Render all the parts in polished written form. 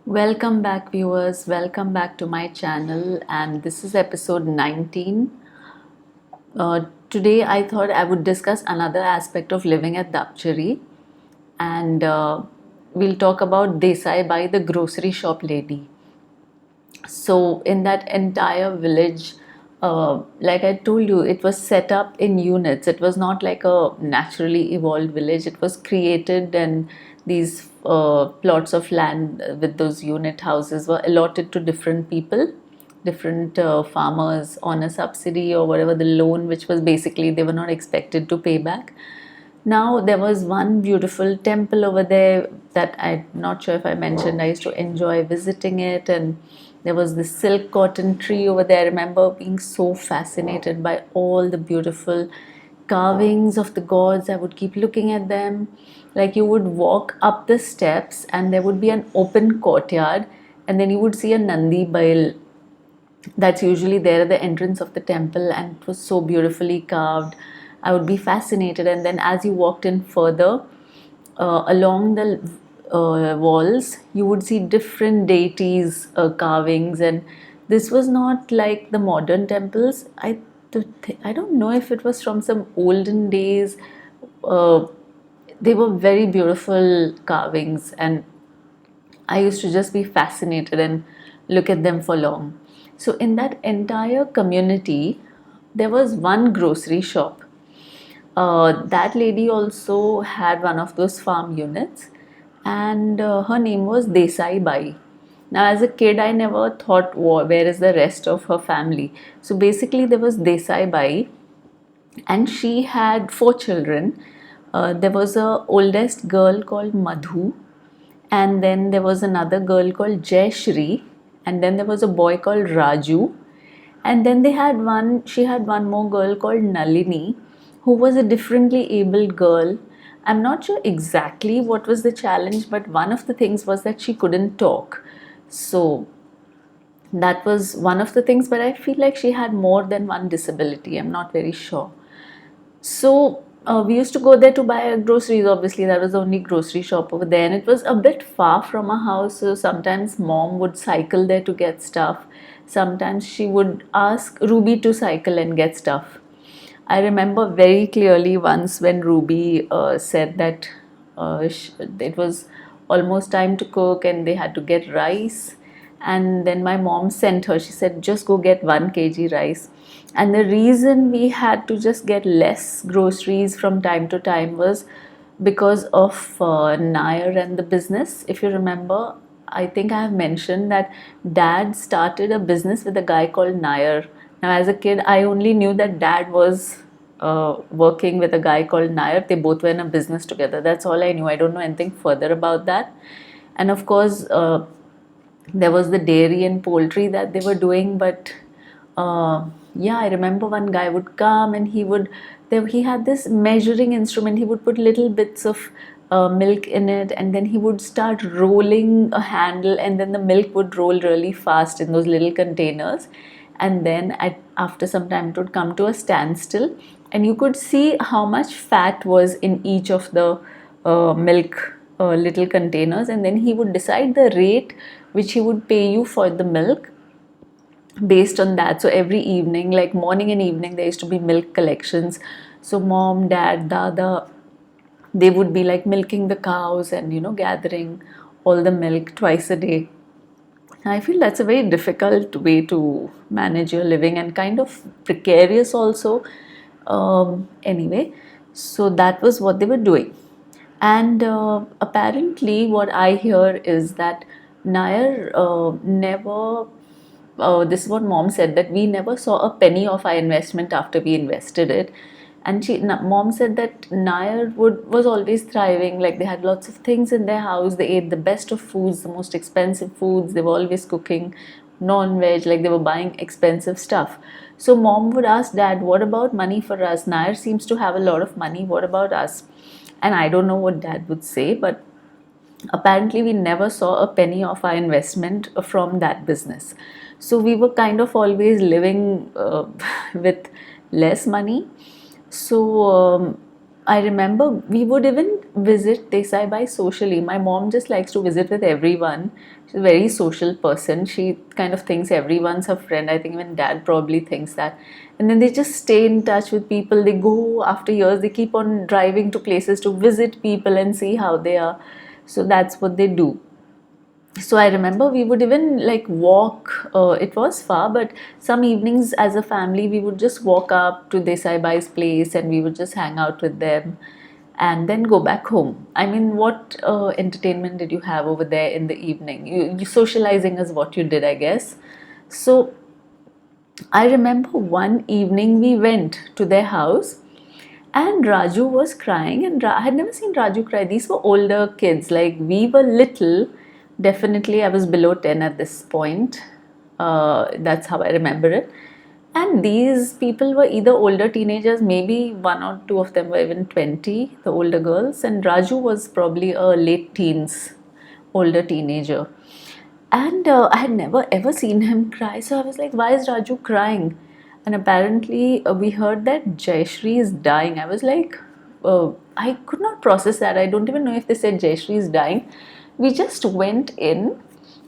Welcome back, viewers. Welcome back to my channel, and this is episode 19. Today, I thought I would discuss another aspect of living at Dapchari, and we'll talk about Desai Bai, the grocery shop lady. So, in that entire village, like I told you, it was set up in units. It was not like a naturally evolved village. It was created, and these plots of land with those unit houses were allotted to different people, different farmers on a subsidy or whatever the loan, which was basically they were not expected to pay back. Now there was one beautiful temple over there that I'm not sure if I mentioned. I used to enjoy visiting it, and there was this silk cotton tree over there. I remember being so fascinated by all the beautiful carvings of the gods. I would keep looking at them. Like you would walk up the steps, and there would be an open courtyard, and then you would see a Nandi Bail that's usually there at the entrance of the temple, and it was so beautifully carved. I would be fascinated, and then as you walked in further along the walls, you would see different deities carvings, and this was not like the modern temples. I don't know if it was from some olden days. uh, they were very beautiful carvings, and I used to just be fascinated and look at them for long. So, in that entire community, there was one grocery shop. That lady also had one of those farm units, and her name was Desai Bai. Now, as a kid, I never thought, where is the rest of her family? So, basically, there was Desai Bai, and she had four children. There was a oldest girl called Madhu, and then there was another girl called Jayashri, and then there was a boy called Raju, and then she had one more girl called Nalini, who was a differently abled girl. I'm not sure exactly what was the challenge, but one of the things was that she couldn't talk. So that was one of the things, but I feel like she had more than one disability. I'm not very sure. So we used to go there to buy groceries. Obviously, that was the only grocery shop over there, and it was a bit far from our house. So sometimes mom would cycle there to get stuff. Sometimes she would ask Ruby to cycle and get stuff. I remember very clearly once when Ruby said that it was almost time to cook and they had to get rice. And then my mom sent her, she said, just go get 1 kg rice. And the reason we had to just get less groceries from time to time was because of Nair and the business. If you remember, I think I have mentioned that dad started a business with a guy called Nair. Now, as a kid, I only knew that dad was working with a guy called Nair. They both were in a business together. That's all I knew. I don't know anything further about that. And of course, there was the dairy and poultry that they were doing, but yeah, I remember one guy would come and he had this measuring instrument. He would put little bits of milk in it, and then he would start rolling a handle, and then the milk would roll really fast in those little containers. And then after some time it would come to a standstill, and you could see how much fat was in each of the milk little containers, and then he would decide the rate which he would pay you for the milk based on that. So every evening, like morning and evening, there used to be milk collections. So mom, dad, dada, they would be like milking the cows and gathering all the milk twice a day. I feel that's a very difficult way to manage your living and kind of precarious also. Anyway, so that was what they were doing. And apparently, what I hear is that Nair never, this is what mom said, that we never saw a penny of our investment after we invested it. And mom said that Nair was always thriving. Like they had lots of things in their house. They ate the best of foods, the most expensive foods. They were always cooking non-veg, like they were buying expensive stuff. So mom would ask dad, what about money for us? Nair seems to have a lot of money. What about us? And I don't know what dad would say, but apparently we never saw a penny of our investment from that business. So we were kind of always living with less money. So I remember we would even visit Desai Bai socially. My mom just likes to visit with everyone. She's a very social person. She kind of thinks everyone's her friend. I think even dad probably thinks that. And then they just stay in touch with people. They go after years, they keep on driving to places to visit people and see how they are. So that's what they do. So I remember we would even like walk. It was far, but some evenings as a family we would just walk up to Desai Bai's place and we would just hang out with them, and then go back home. I mean, what entertainment did you have over there in the evening? You socializing is what you did, I guess. So I remember one evening we went to their house and Raju was crying, and I had never seen Raju cry. These were older kids, like we were little. Definitely, I was below 10 at this point. That's how I remember it. And these people were either older teenagers, maybe one or two of them were even 20, the older girls, and Raju was probably a late teens, older teenager. And I had never ever seen him cry. So I was like, why is Raju crying? And apparently, we heard that Jayashree is dying. I was like, I could not process that. I don't even know if they said Jayashree is dying. We just went in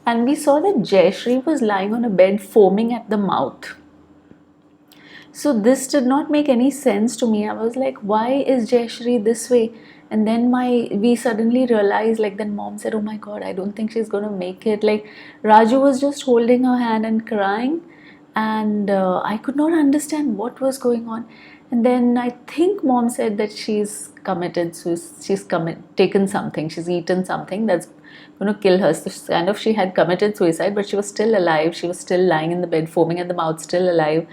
and we saw that Jayashree was lying on a bed foaming at the mouth. So this did not make any sense to me. I was like, why is Jayashree this way? And then we suddenly realized, like, then mom said, oh my god, I don't think she's gonna make it. Like, Raju was just holding her hand and crying, and I could not understand what was going on. And then I think mom said that she's committed, so taken something, she's eaten something that's going to kill her. So kind of she had committed suicide, but she was still alive. She was still lying in the bed, foaming at the mouth, still alive.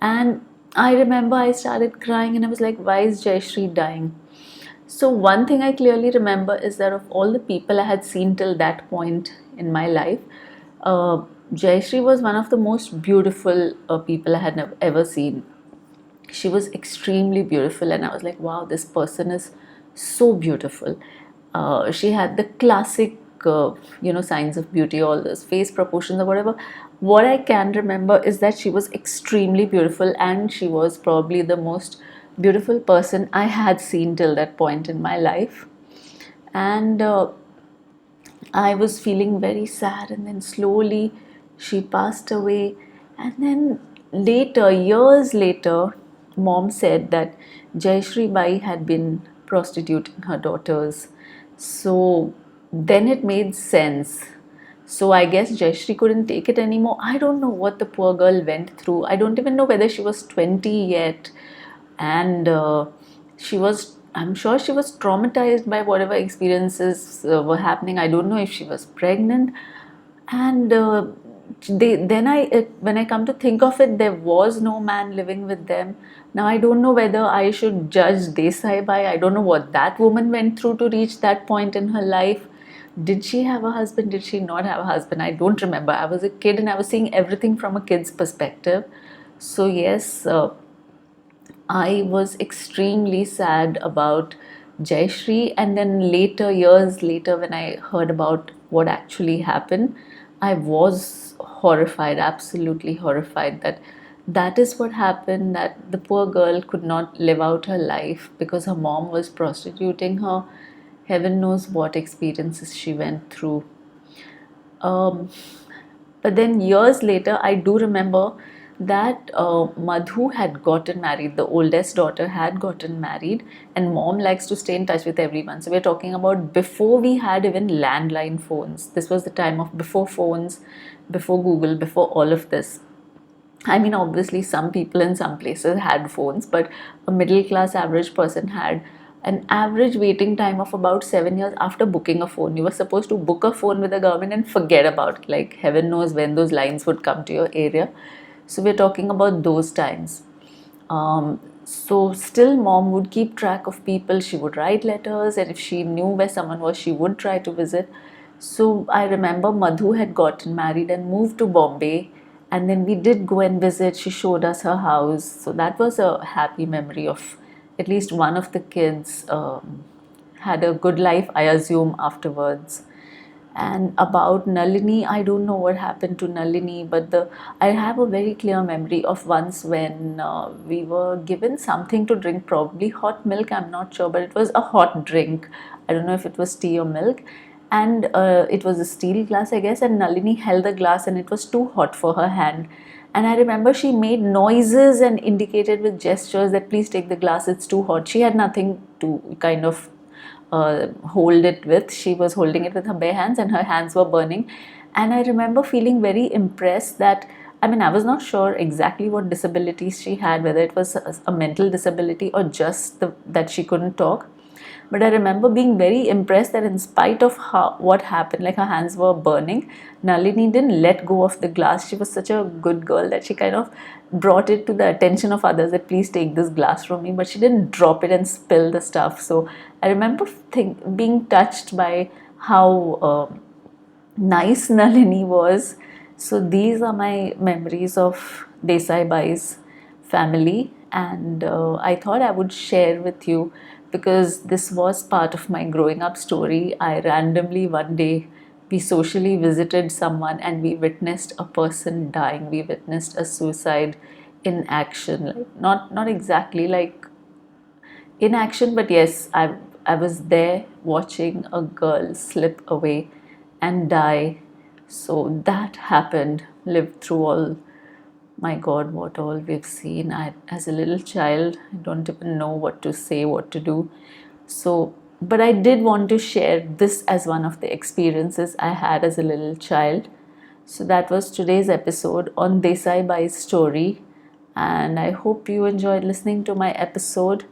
And I remember I started crying and I was like, why is Jayashree dying? So, one thing I clearly remember is that of all the people I had seen till that point in my life, uh, Jayashree was one of the most beautiful people I had ever seen. She was extremely beautiful, and I was like, wow, this person is so beautiful. She had the classic signs of beauty, all those face proportions or whatever. What I can remember is that she was extremely beautiful, and she was probably the most beautiful person I had seen till that point in my life. And I was feeling very sad, and then slowly she passed away. And then later, years later, mom said that Jayashree Bai had been prostituting her daughters. So then it made sense. So I guess Jayashree couldn't take it anymore. I don't know what the poor girl went through. I don't even know whether she was 20 yet. And I'm sure she was traumatized by whatever experiences were happening. I don't know if she was pregnant. And when I come to think of it, there was no man living with them. Now I don't know whether I should judge Desai Bai. I don't know what that woman went through to reach that point in her life. Did she have a husband? Did she not have a husband? I don't remember. I was a kid and I was seeing everything from a kid's perspective. So yes, I was extremely sad about Jayashree, and then later, years later, when I heard about what actually happened, I was horrified, absolutely horrified that that is what happened, that the poor girl could not live out her life because her mom was prostituting her. Heaven knows what experiences she went through. Um, but then years later, I do remember that Madhu had gotten married. The oldest daughter had gotten married, and mom likes to stay in touch with everyone. So we're talking about before we had even landline phones. This was the time of before phones, before Google, before all of this. I mean, obviously, some people in some places had phones, but a middle class average person had an average waiting time of about 7 years after booking a phone. You were supposed to book a phone with the government and forget about it. Like, heaven knows when those lines would come to your area. So, we're talking about those times. So, still, mom would keep track of people. She would write letters, and if she knew where someone was, she would try to visit. So, I remember Madhu had gotten married and moved to Bombay, and then we did go and visit. She showed us her house. So, that was a happy memory of at least one of the kids had a good life, I assume, afterwards. And about Nalini, I don't know what happened to Nalini, but I have a very clear memory of once when we were given something to drink, probably hot milk, I'm not sure, but it was a hot drink. I don't know if it was tea or milk. And it was a steel glass, I guess, and Nalini held the glass and it was too hot for her hand. And I remember she made noises and indicated with gestures that please take the glass, it's too hot. She had nothing to kind of hold it with. She was holding it with her bare hands and her hands were burning. And I remember feeling very impressed that, I mean, I was not sure exactly what disabilities she had, whether it was a mental disability or just that she couldn't talk. But I remember being very impressed that in spite of what happened, like her hands were burning, Nalini didn't let go of the glass. She was such a good girl that she kind of brought it to the attention of others that please take this glass from me, but she didn't drop it and spill the stuff. So I remember being touched by how nice Nalini was. So these are my memories of Desai Bai's family, and I thought I would share with you because this was part of my growing up story. I randomly one day we socially visited someone and we witnessed a person dying. We witnessed a suicide in action, like not exactly like in action, but yes, I was there watching a girl slip away and die. So that happened, lived through all, my God, what all we've seen. As a little child, I don't even know what to say, what to do. So, but I did want to share this as one of the experiences I had as a little child. So that was today's episode on Desai Bai's story, and I hope you enjoyed listening to my episode.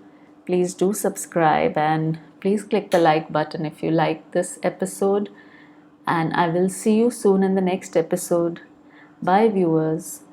Please do subscribe and please click the like button if you like this episode. And I will see you soon in the next episode. Bye, viewers.